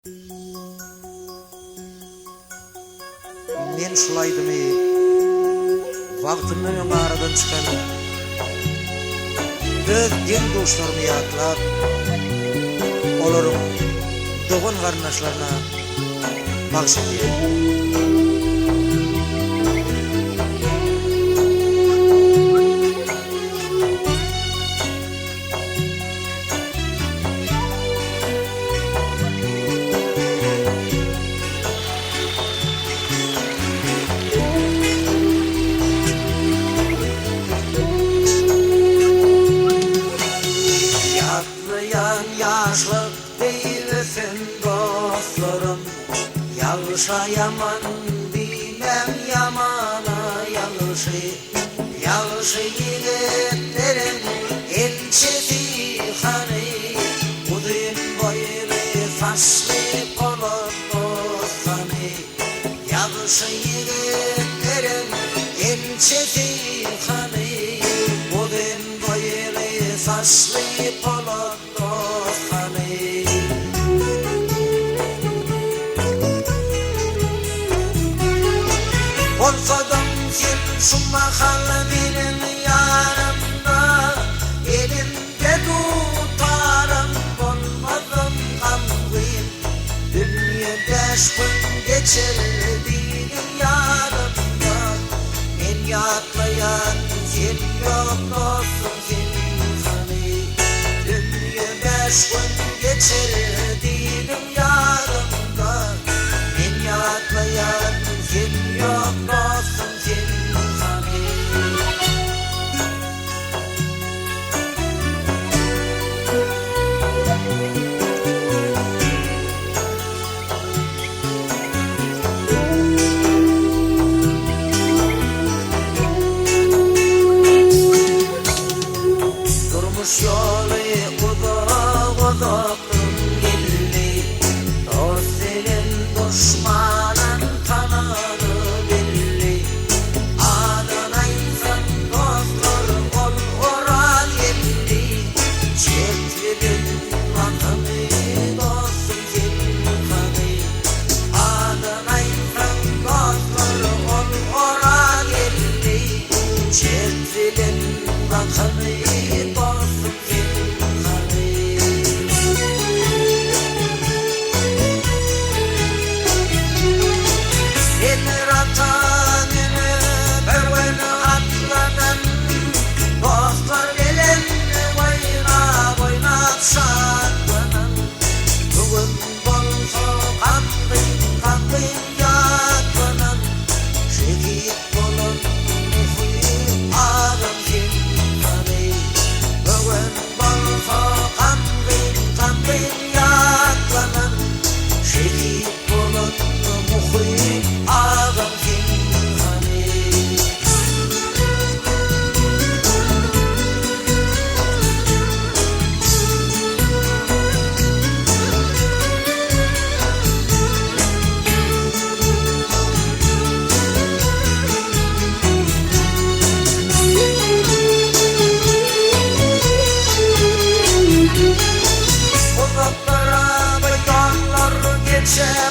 Men şulaydymmy? Wagtymdan öň aradan çykan öz den dostlarymy ýatlap, olaryň dogan garnaşlaryna bagşyp yaşlık değilsin dostlarım, yalışa yaman bilmem yamana yalışı. Yalışı yiğitlerin elçisi hani, budun boylu saçlı olup dostani. Yalışı yiğitlerin elçisi hani, budun boylu saçlı olup olsadım sen şu mahalle benim yanımda, elimde tutarım olmadım gamgin. Dünya 5 gün geçirdiğin yanımda, men yatlayan sen yok dostum sen hani. Dünya 5 gün geçirdiğin yanımda, men yatlayan sen yok dostum sen hani. Durmuş yolu uzaktım geldi, dost senin düşmanın tanıdı belli. Adın aysan dostlar ol oran geldi, çektirin vatanı dostum sen hani. Adın aysan dostlar ol oran geldi, çektirin vatanı dostum sen hani. Emir atanını berveni atlanan, dostlar bilen oynap şatlanan. Bugün bolsa kandı yatlanan, şehit bolan muhim adam sen hani. Bugün bolsa kandı yatlanan, şehit bolan muhim adam sen hani. Uzaklara yollar geçer